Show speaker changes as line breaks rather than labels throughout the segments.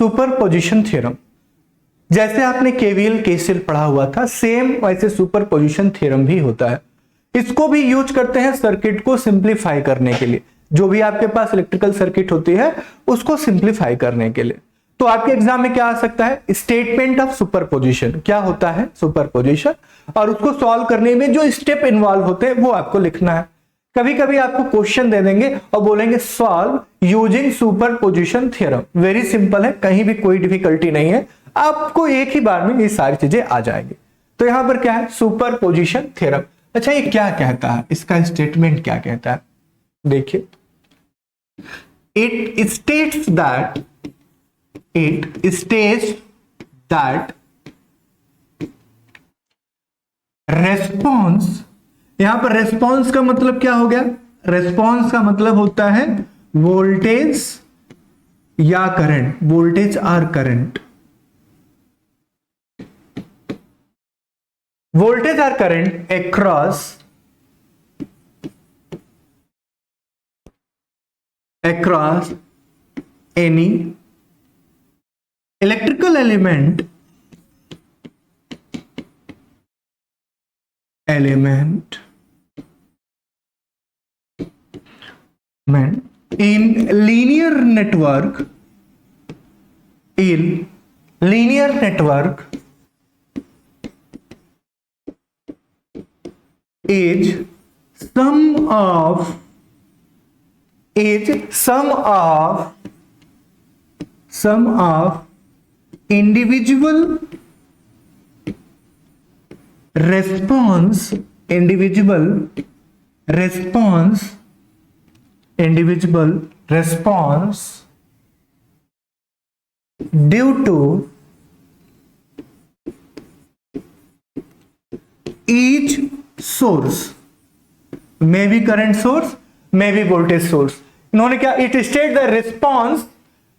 Superposition theorem. जैसे आपने KVL KCL पढ़ा हुआ था, सेम वैसे सुपरपोजिशन थ्योरम भी होता है। इसको भी यूज करते हैं सर्किट को सिंप्लीफाई करने के लिए। जो भी आपके पास इलेक्ट्रिकल सर्किट होती है उसको सिंप्लीफाई करने के लिए। तो आपके एग्जाम में क्या आ सकता है, स्टेटमेंट ऑफ सुपरपोजिशन। क्या होता है सुपरपोजिशन, और उसको सॉल्व करने में जो स्टेप इन्वॉल्व होते हैं वो आपको लिखना है। कभी कभी आपको क्वेश्चन दे देंगे और बोलेंगे solve using superposition theorem. Very simple है, कहीं भी कोई डिफिकल्टी नहीं है, आपको एक ही बार में ये सारी चीजें आ जाएंगी। तो यहां पर क्या है, सुपरपोजिशन थ्योरम। अच्छा, ये क्या कहता है, इसका स्टेटमेंट क्या कहता है, देखिए। इट स्टेट्स दैट रेस्पॉन्स, यहां पर रेस्पॉन्स का मतलब क्या हो गया, रेस्पॉन्स का मतलब होता है वोल्टेज या करंट, वोल्टेज और करंट, वोल्टेज और current across any electrical element in linear network is sum of individual response due to each source, may be current source, may be voltage source। इन्होंने क्या, it states the response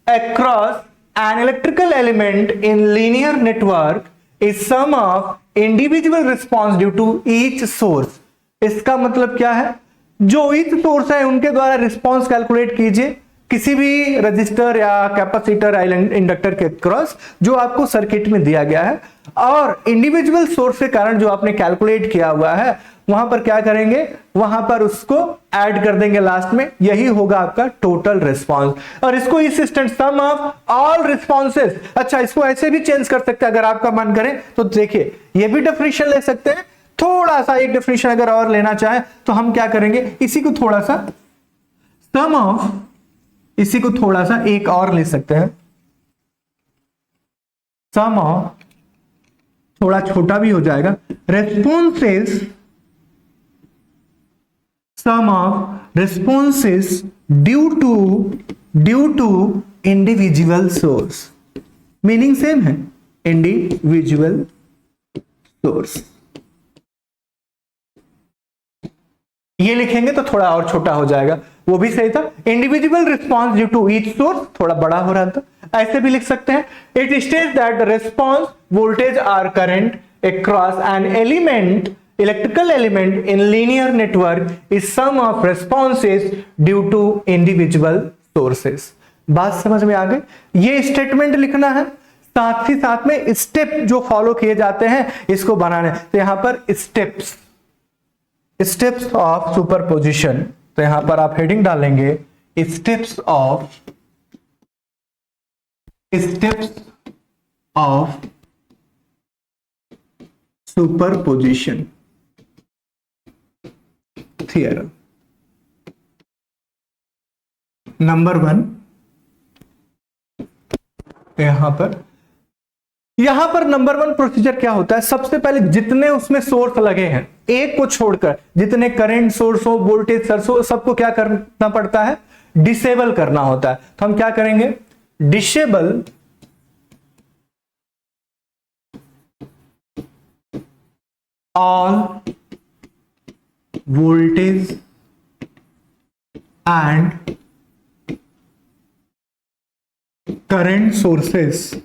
across an electrical element in linear network is sum of individual response due to each source। इसका मतलब क्या है, जो each source है उनके द्वारा रिस्पॉन्स कैलकुलेट कीजिए किसी भी रजिस्टर या कैपेसिटर इंडक्टर के क्रॉस जो आपको सर्किट में दिया गया है, और इंडिविजुअल सोर्स के कारण जो आपने कैलकुलेट किया हुआ है वहां पर क्या करेंगे, वहां पर उसको ऐड कर देंगे लास्ट में, यही होगा आपका टोटल रिस्पांस। और इसको इस सम ऑफ ऑल रिस्पॉन्सेस। अच्छा, इसको ऐसे भी चेंज कर सकते हैं अगर आपका मन करे तो। देखिए, ये भी डेफिनेशन ले सकते हैं, थोड़ा सा एक डेफिनेशन अगर और लेना चाहे तो हम क्या करेंगे, इसी को थोड़ा सा सम ऑफ, इसी को थोड़ा सा एक और ले सकते हैं, सम ऑफ, थोड़ा छोटा भी हो जाएगा, responses, sum of responses due to individual source. Meaning same है, इंडिविजुअल सोर्स। ये लिखेंगे तो थोड़ा और छोटा हो जाएगा, वो भी सही था। Individual response due to each source थोड़ा बड़ा हो रहा था, ऐसे भी लिख सकते हैं। It states that the response voltage or current across an element, electrical element in linear network is sum of responses due to individual sources. बात समझ में आ गई? ये स्टेटमेंट लिखना है, साथ ही साथ में स्टेप जो फॉलो किए जाते हैं इसको बनाने। तो यहां पर स्टेप्स ऑफ सुपरपोजिशन, तो यहां पर आप हेडिंग डालेंगे steps of superposition theorem. Number 1, यहां पर नंबर 1 प्रोसीजर क्या होता है, सबसे पहले जितने उसमें सोर्स लगे हैं एक को छोड़कर जितने करंट सोर्स हो, वोल्टेज सोर्स हो, सबको क्या करना पड़ता है, डिसेबल करना होता है। तो हम क्या करेंगे, disable all voltage and current sources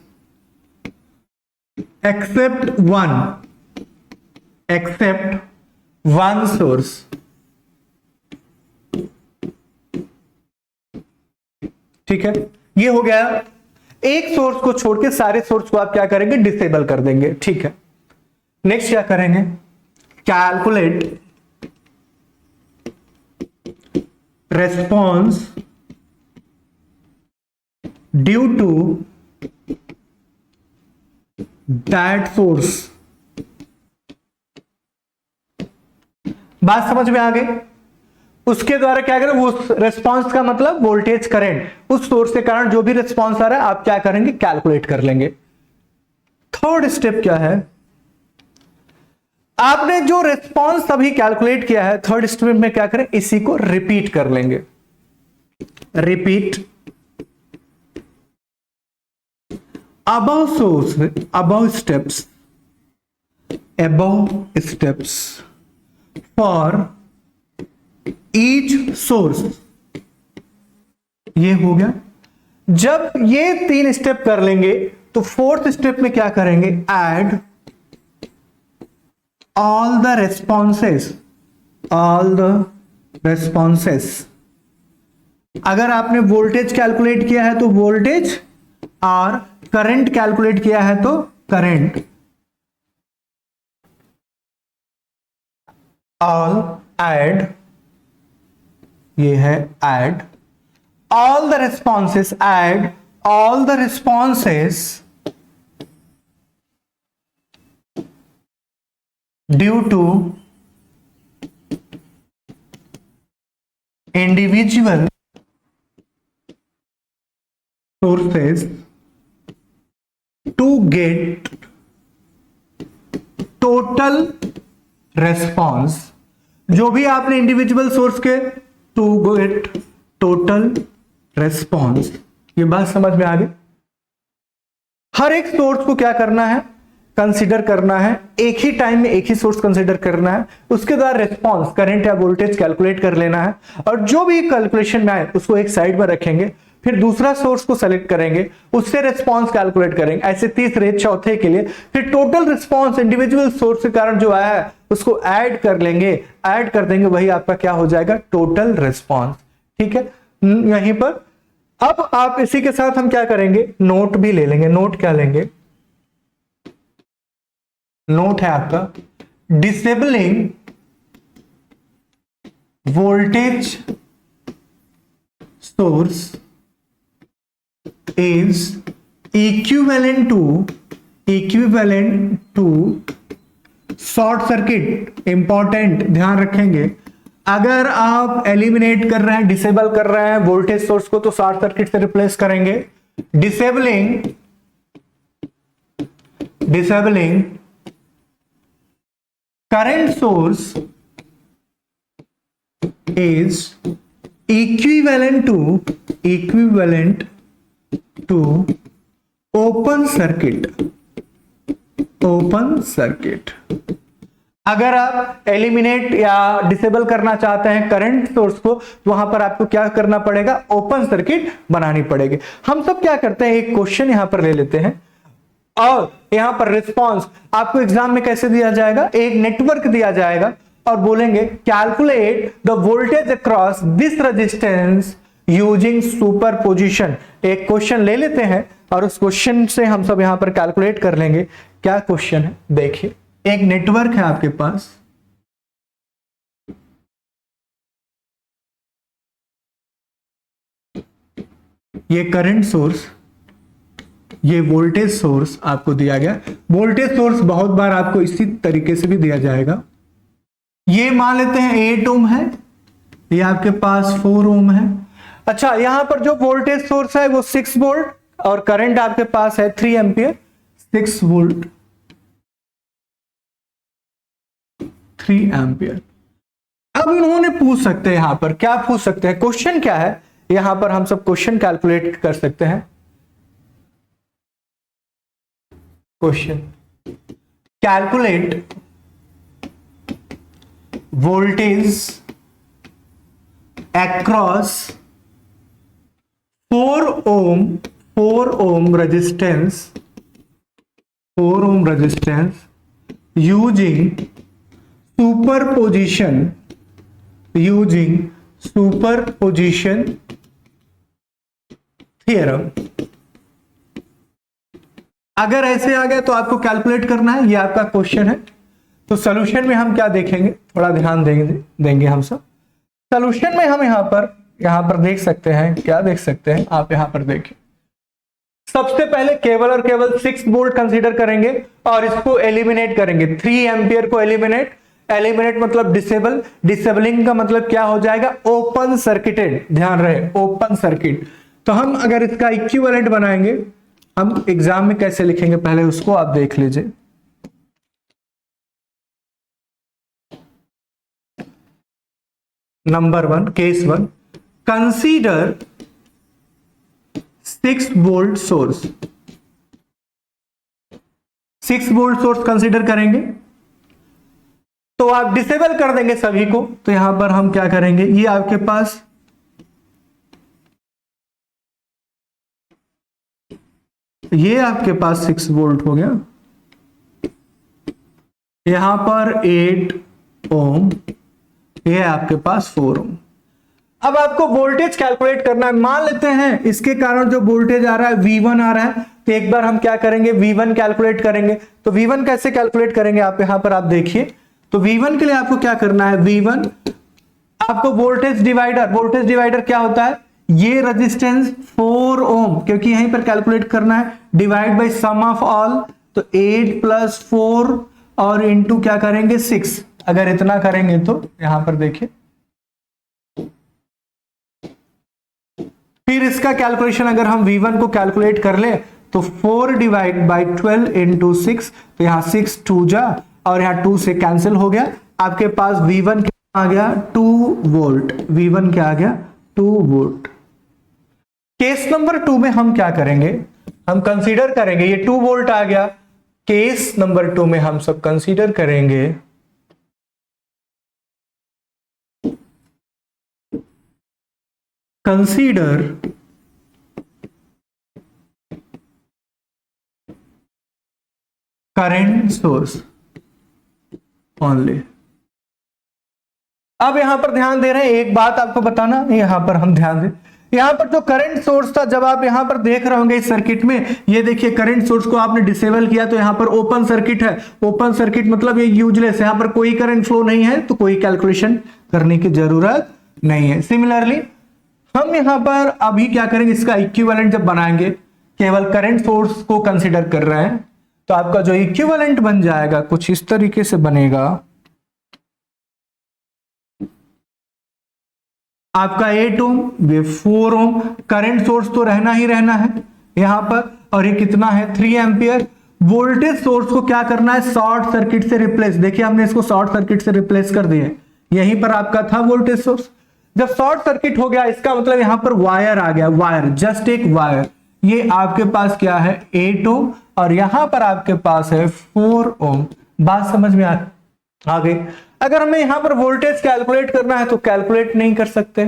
except one source। ठीक है, ये हो गया एक सोर्स को छोड़ के सारे सोर्स को आप क्या करेंगे, डिसेबल कर देंगे। ठीक है, नेक्स्ट क्या करेंगे, calculate response due to that source. बात समझ में आ गई? उसके द्वारा क्या करें, उस रेस्पॉन्स का मतलब वोल्टेज करंट, उस सोर्स के कारण जो भी रेस्पॉन्स आ रहा है आप क्या करेंगे, कैलकुलेट कर लेंगे। थर्ड स्टेप क्या है, आपने जो रेस्पॉन्स अभी कैलकुलेट किया है, थर्ड स्टेप में क्या करें, इसी को रिपीट कर लेंगे। Repeat above source, above steps for each source। ये हो गया। जब ये 3 स्टेप कर लेंगे तो फोर्थ स्टेप में क्या करेंगे, ऐड all the responses। अगर आपने वोल्टेज कैलकुलेट किया है तो वोल्टेज, और करंट कैलकुलेट किया है तो करंट, ऑल ऐड, ये है add all the responses, add all the responses due to individual sources to get total response। जो भी आपने इंडिविजुअल सोर्स के, टू गेट टोटल रेस्पॉन्स। ये बात समझ में आ गई? हर एक सोर्स को क्या करना है, कंसीडर करना है, एक ही टाइम में एक ही सोर्स कंसीडर करना है, उसके द्वारा रेस्पॉन्स करंट या वोल्टेज कैलकुलेट कर लेना है, और जो भी कैलकुलेशन में आए उसको एक साइड में रखेंगे, फिर दूसरा सोर्स को सेलेक्ट करेंगे, उससे रिस्पांस कैलकुलेट करेंगे, ऐसे तीसरे चौथे के लिए, फिर टोटल रिस्पांस इंडिविजुअल सोर्स के कारण जो आया है उसको ऐड कर लेंगे, ऐड कर देंगे, वही आपका क्या हो जाएगा, टोटल रिस्पांस। ठीक है, यहीं पर अब आप इसी के साथ हम क्या करेंगे, नोट भी ले लेंगे। नोट क्या लेंगे, नोट है आपका disabling voltage source is equivalent to short circuit. Important, ध्यान रखेंगे, अगर आप एलिमिनेट कर रहे हैं, डिसेबल कर रहे हैं वोल्टेज सोर्स को, तो शॉर्ट सर्किट से रिप्लेस करेंगे। Disabling current source is equivalent to open circuit. अगर आप एलिमिनेट या डिसेबल करना चाहते हैं करंट सोर्स को, तो वहां पर आपको क्या करना पड़ेगा, ओपन सर्किट बनानी पड़ेगी। हम सब क्या करते हैं, एक क्वेश्चन यहां पर ले लेते हैं, और यहां पर रिस्पांस आपको एग्जाम में कैसे दिया जाएगा, एक नेटवर्क दिया जाएगा और बोलेंगे calculate the voltage across this resistance using superposition. एक क्वेश्चन ले लेते हैं और उस क्वेश्चन से हम सब यहां पर कैलकुलेट कर लेंगे। क्या क्वेश्चन है, देखिए, एक नेटवर्क है आपके पास, ये करंट सोर्स, ये वोल्टेज सोर्स आपको दिया गया। वोल्टेज सोर्स बहुत बार आपको इसी तरीके से भी दिया जाएगा। ये मान लेते हैं 8 ओम है, ये आपके पास 4 ओम है। अच्छा, यहां पर जो वोल्टेज सोर्स है वो 6 वोल्ट और करंट आपके पास है 3 एंपियर। 6 volt 3 ampere. अब इन्होंने पूछ सकते हैं, यहां पर क्या पूछ सकते हैं, क्वेश्चन क्या है, यहां पर हम सब क्वेश्चन कैलकुलेट कर सकते हैं। Question, calculate voltage across 4 ohm resistance using superposition theorem। अगर ऐसे आ गया तो आपको कैलकुलेट करना है, ये आपका क्वेश्चन है। तो सोल्यूशन में हम क्या देखेंगे, थोड़ा ध्यान देंगे हम सब। सोल्यूशन में हम यहाँ पर देख सकते हैं, क्या देख सकते हैं आप यहाँ पर देखिए। सबसे पहले केवल और केवल 6 वोल्ट कंसीडर करेंगे और इसको एलिमिनेट करेंगे। 3 एम्पियर को एलिमिनेट मतलब डिसेबलिंग का मतलब क्या हो जाएगा, ओपन सर्किटेड, ध्यान रहे ओपन सर्किट। तो हम अगर इसका इक्विवेलेंट बनाएंगे, हम एग्जाम में कैसे लिखेंगे पहले उसको आप देख लीजिए। Number 1, case 1, consider 6 volt source. 6 volt source consider करेंगे तो आप डिसेबल कर देंगे सभी को। तो यहां पर हम क्या करेंगे, ये आपके पास ये आपके पास 6 वोल्ट हो गया, यहां पर 8 ओम, ये आपके पास 4 ओम। अब आपको वोल्टेज कैलकुलेट करना है। मान लेते हैं इसके कारण जो वोल्टेज आ रहा है V1 आ रहा है, तो एक बार हम क्या करेंगे, V1 कैलकुलेट करेंगे। तो V1 कैसे कैलकुलेट करेंगे, आप यहां पर आप देखिए। तो V1 के लिए आपको क्या करना है, V1 आपको वोल्टेज डिवाइडर क्या होता है, ये रेजिस्टेंस 4 ओम, क्योंकि यहीं पर कैलकुलेट करना है, divide by sum of all. तो 8 + 4 और इंटू क्या करेंगे 6। अगर इतना करेंगे तो यहां पर देखिए, फिर इसका कैलकुलेशन अगर हम V1 को कैलकुलेट कर ले तो 4 डिवाइड बाय 12 इंटू 6, तो यहां 6 2 जा और यहां 2 से कैंसिल हो गया। आपके पास V1 क्या आ गया, 2 वोल्ट। V1 क्या आ गया, 2 वोल्ट। केस नंबर 2 में हम क्या करेंगे, हम कंसीडर करेंगे, ये 2 वोल्ट आ गया। केस नंबर 2 में हम सब कंसीडर करेंगे कंसीडर करंट सोर्स ओनली। अब यहां पर ध्यान दे रहे हैं, एक बात आपको बताना, यहां पर हम ध्यान दें, यहां पर जो करंट सोर्स था, जब आप यहां पर देख रहे होंगे इस सर्किट में, ये देखिए करंट सोर्स को आपने डिसेबल किया तो यहां पर ओपन सर्किट है। ओपन सर्किट मतलब ये यूजलेस, यहां पर कोई करंट फ्लो नहीं है, तो कोई कैलकुलेशन करने की जरूरत नहीं है। सिमिलरली हम यहां पर अभी क्या करेंगे, इसका इक्विवेलेंट जब बनाएंगे, केवल करंट सोर्स को कंसीडर कर रहे हैं, तो आपका जो इक्विवेलेंट बन जाएगा कुछ इस तरीके से बनेगा। आपका 8 ओम, ये 4 ओम, करंट सोर्स तो रहना ही रहना है यहां पर, और ये कितना है 3 एम्पियर। वोल्टेज सोर्स को क्या करना है, शॉर्ट सर्किट से रिप्लेस। देखिए हमने इसको शॉर्ट सर्किट से रिप्लेस कर दिया, यहीं पर आपका था वोल्टेज सोर्स। जब शॉर्ट सर्किट हो गया, इसका मतलब यहां पर वायर आ गया, वायर, जस्ट एक वायर। ये आपके पास क्या है 8 ओम और यहां पर आपके पास है 4 ओम। बात समझ में आ गई। अगर हमें यहां पर वोल्टेज कैलकुलेट करना है तो कैलकुलेट नहीं कर सकते,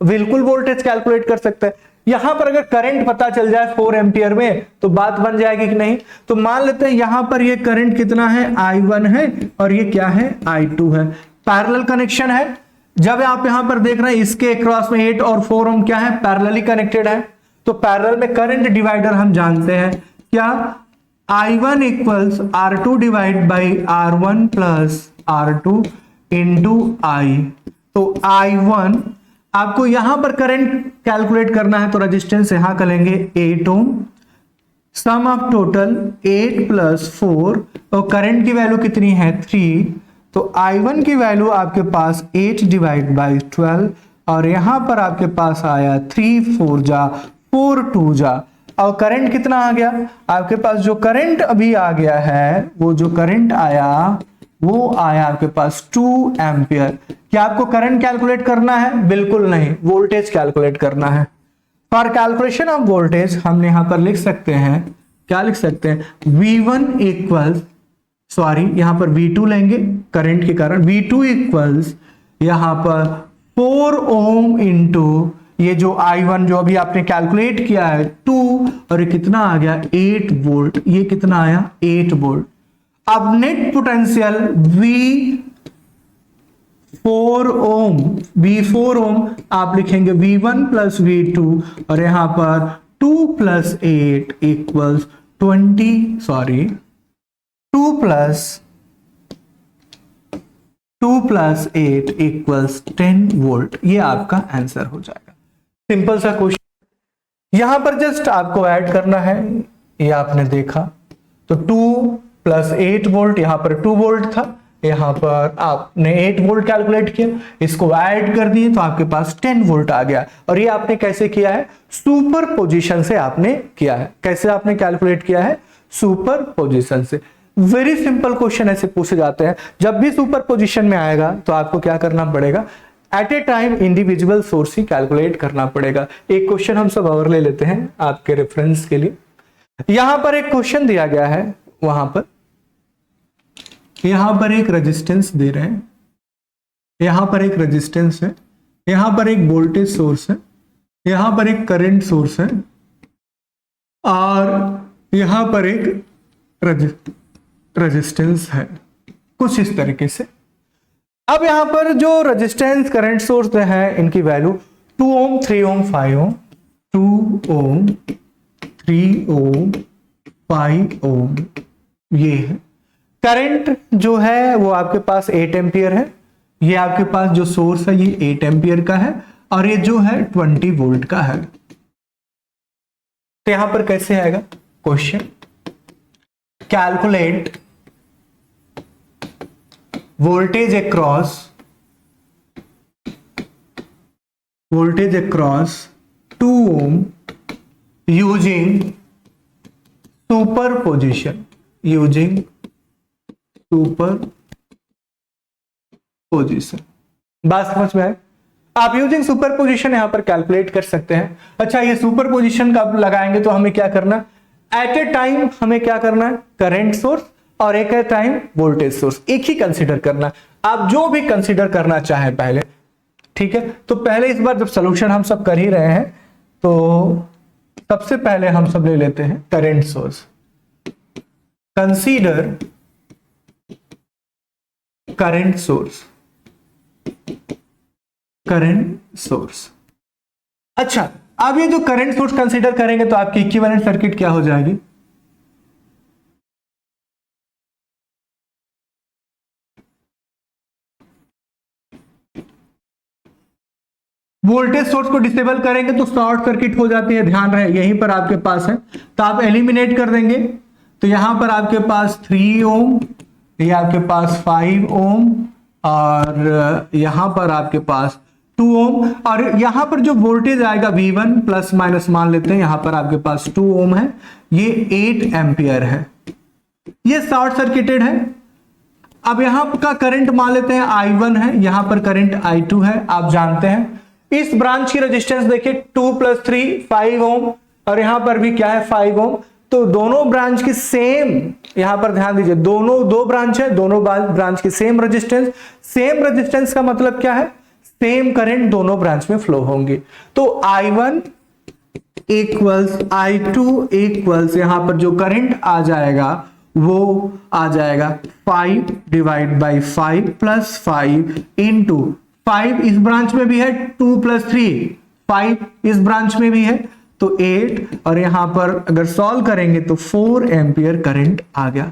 बिल्कुल वोल्टेज कैलकुलेट कर सकते हैं। यहां पर अगर करंट पता चल जाए 4 एम्पियर में तो बात बन जाएगी कि नहीं। तो मान लेते हैं यहां पर ये करंट कितना है, I1 है और ये क्या है, I2 है। पैरेलल कनेक्शन है। जब आप यहां पर देख रहे हैं इसके अक्रॉस में 8 और 4 ओम क्या है, पैरेलली कनेक्टेड है। तो पैरेलल में करंट डिवाइडर हम जानते हैं क्या, I1 equals R2 divide by R1 plus R2 into I। तो I1 आपको यहां पर करंट कैलकुलेट करना है, तो रेजिस्टेंस यहां करेंगे 8 ओम, सम ऑफ टोटल 8 + 4 और करंट की वैल्यू कितनी है 3। तो I1 की वैल्यू आपके पास 8 डिवाइड बाई 12 और यहां पर आपके पास आया 3 4 जा 4 2 जा, और करंट कितना आ गया आपके पास, जो करंट अभी आ गया है, वो जो करंट आया वो आया आपके पास 2 एम्पियर। क्या आपको करंट कैलकुलेट करना है, बिल्कुल नहीं, वोल्टेज कैलकुलेट करना है। फॉर कैलकुलेशन ऑफ वोल्टेज हम यहां पर लिख सकते हैं, क्या लिख सकते हैं, V1 इक्वल्स, सॉरी यहां पर V2 लेंगे करंट के कारण, V2 इक्वल्स यहां पर 4 ओम इंटू ये जो I1 जो अभी आपने कैलकुलेट किया है 2 और ये कितना आ गया 8 वोल्ट, ये कितना आया 8 वोल्ट। अब नेट पोटेंशियल V4 ओम आप लिखेंगे V1 + V2 और यहां पर 2 + 8 इक्वल्स 2 + 8 इक्वल्स 10 वोल्ट। ये आपका आंसर हो जाएगा। सिंपल सा क्वेश्चन। यहां पर जस्ट आपको ऐड करना है, ये आपने देखा तो 2 + 8 वोल्ट, यहां पर 2 वोल्ट था, यहां पर आपने 8 वोल्ट कैलकुलेट किया, इसको ऐड कर दिए तो आपके पास 10 वोल्ट आ गया। और ये आपने कैसे किया है? सुपर पोजिशन से आपने किया है। कैसे आपने कैलकुलेट किया है? सुपर पोजिशन से। वेरी सिंपल क्वेश्चन ऐसे पूछे जाते हैं। जब भी सुपर पोजिशन में आएगा तो आपको क्या करना पड़ेगा? At a time individual source ही कैलकुलेट करना पड़ेगा। एक क्वेश्चन हम सब और ले लेते हैं आपके रेफरेंस के लिए। यहां पर एक क्वेश्चन दिया गया है, वहां पर यहां पर एक रेजिस्टेंस दे रहे हैं, यहां पर एक रेजिस्टेंस है, यहां पर एक वोल्टेज सोर्स है, यहां पर एक करंट सोर्स है और यहां पर एक रेजिस्टेंस है, कुछ इस तरीके से। अब यहां पर जो रेजिस्टेंस करंट सोर्स है इनकी वैल्यू 2 ओम, 3 ओम, 5 ओम, 2 ओम, 3 ओम, 5 ओम ये है। करंट जो है वो आपके पास 8 एम्पियर है। ये आपके पास जो सोर्स है ये 8 एम्पियर का है और ये जो है 20 वोल्ट का है। तो यहां पर कैसे आएगा क्वेश्चन? कैलकुलेट वोल्टेज अक्रॉस 2 ओम यूजिंग सुपरपोजिशन, बात समझ में आए? आप यूजिंग सुपरपोजिशन यहां पर कैलकुलेट कर सकते हैं। अच्छा, ये सुपरपोजिशन कब लगाएंगे तो हमें क्या करना? एट ए टाइम हमें क्या करना है? करंट सोर्स और एक ए टाइम वोल्टेज सोर्स, एक ही कंसीडर करना। आप जो भी कंसीडर करना चाहें पहले, ठीक है। तो पहले इस बार जब सोल्यूशन हम सब कर ही रहे हैं तो सबसे पहले हम सब ले लेते हैं current source. Consider current source. अच्छा, अब ये जो करंट सोर्स कंसीडर करेंगे तो आपकी इक्विवेलेंट सर्किट क्या हो जाएगी? वोल्टेज सोर्स को डिसेबल करेंगे तो शॉर्ट सर्किट हो जाती है, ध्यान रहे यहीं पर आपके पास है। तो आप एलिमिनेट कर देंगे तो यहां पर आपके पास 3 ओम, ये आपके पास 5 ओम और यहां पर आपके पास 2 ओम। और यहां पर जो वोल्टेज आएगा V1 प्लस माइनस मान लेते हैं, यहां पर आपके पास 2 ओम है, ये 8 एम्पियर है, ये शॉर्ट सर्किटेड है। अब यहां का करंट मान लेते हैं I1 है, यहां पर करंट I2 है। आप जानते हैं इस ब्रांच की रेजिस्टेंस देखिए 2 + 3 5 ओम और यहां पर भी क्या है 5 ओम। तो दोनों ब्रांच की सेम, यहां पर ध्यान दीजिए, दो ब्रांच है, दोनों ब्रांच की सेम रेजिस्टेंस का मतलब क्या है? सेम करंट दोनों ब्रांच में फ्लो होंगे। तो I1 इक्वल्स I2 इक्वल्स यहां पर जो करंट आ जाएगा वो आ जाएगा 5 डिवाइड बाई 5 प्लस 5 इंटू 5 इस ब्रांच में भी है, 2 + 3 5 इस ब्रांच में भी है तो 8 और यहां पर अगर सॉल्व करेंगे तो 4 एम्पियर करंट आ गया।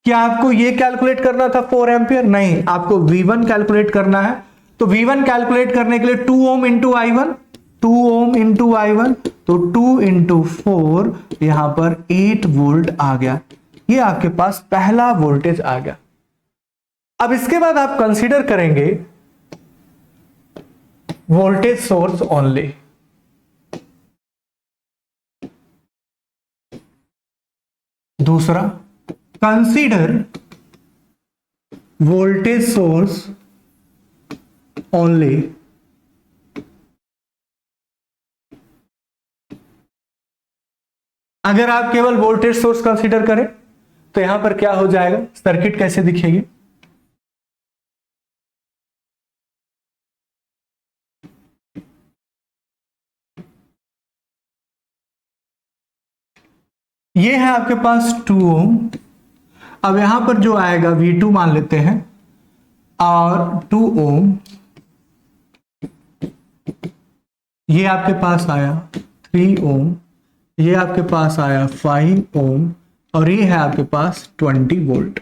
क्या आपको ये कैलकुलेट करना था 4 एम्पियर? नहीं, आपको V1 कैलकुलेट करना है। तो V1 कैलकुलेट करने के लिए 2 ohm into I1, 2 ohm into I1 तो 2 इंटू 4 यहां पर 8 वोल्ट आ गया। ये आपके पास पहला वोल्टेज आ गया। अब इसके बाद आप कंसीडर करेंगे वोल्टेज सोर्स ओनली। दूसरा, कंसीडर वोल्टेज सोर्स ओनली। अगर आप केवल वोल्टेज सोर्स कंसीडर करें तो यहां पर क्या हो जाएगा? सर्किट कैसे दिखेगी? ये है आपके पास 2 ओम। अब यहां पर जो आएगा V2 मान लेते हैं और 2 ओम, ये आपके पास आया 3 ओम, ये आपके पास आया 5 ओम, और ये है आपके पास 20 वोल्ट।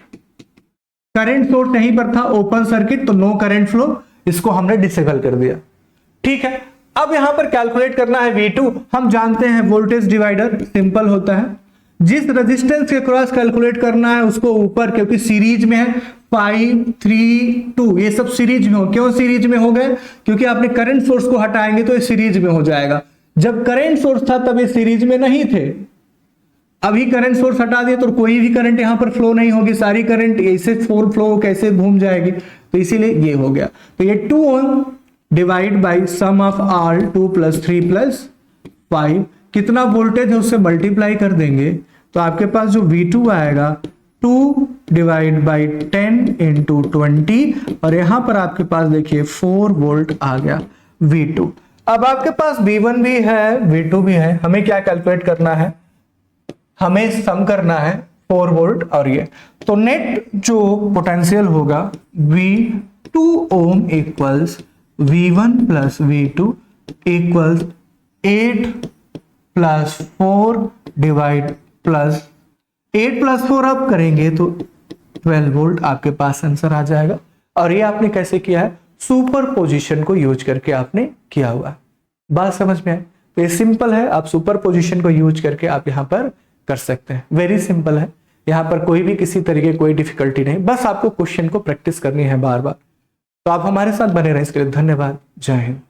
करंट सोर्स यहीं पर था, ओपन सर्किट, तो नो करंट फ्लो, इसको हमने डिसेबल कर दिया। ठीक है, अब यहां पर कैलकुलेट करना है V2। हम जानते हैं वोल्टेज डिवाइडर सिंपल होता है, जिस रेजिस्टेंस के क्रॉस कैलकुलेट करना है उसको ऊपर, क्योंकि सीरीज में है 5 3 2, ये सब सीरीज में हो। क्यों सीरीज में हो गए? क्योंकि आपने करंट सोर्स को हटाएंगे तो ये सीरीज में हो जाएगा। जब करंट सोर्स था तब ये सीरीज में नहीं थे, अभी करंट सोर्स हटा दिए तो कोई भी करंट यहां पर फ्लो नहीं होगी, सारी करंट ऐसे फ्लो कैसे घूम जाएगी, तो इसीलिए ये हो गया। तो ये 2 ohm divide by sum of R 2 + 3 + 5, कितना वोल्टेज है उससे मल्टीप्लाई कर देंगे तो आपके पास जो V2 आएगा 2 डिवाइड बाई 10 × 20, और यहां पर आपके पास देखिए 4 वोल्ट आ गया V2। अब आपके पास V1 भी है, V2 भी है, हमें क्या कैलकुलेट करना है? हमें सम करना है 4 वोल्ट और ये, तो नेट जो पोटेंशियल होगा V2 ohm equals V1 + V2 equals 8 + 4 divide plus 8 + 4 आप करेंगे तो 12 वोल्ट आपके पास आंसर आ जाएगा। और ये आपने कैसे किया है? सुपर पोजिशन को यूज करके आपने किया हुआ है। बात समझ में आए? तो ये सिंपल है, आप सुपर पोजिशन को यूज करके आप यहां पर कर सकते हैं। वेरी सिंपल है, यहां पर कोई भी किसी तरीके कोई डिफिकल्टी नहीं, बस आपको क्वेश्चन को प्रैक्टिस करनी है बार बार। तो आप हमारे साथ बने रहें, इसके लिए धन्यवाद। जय हिंद।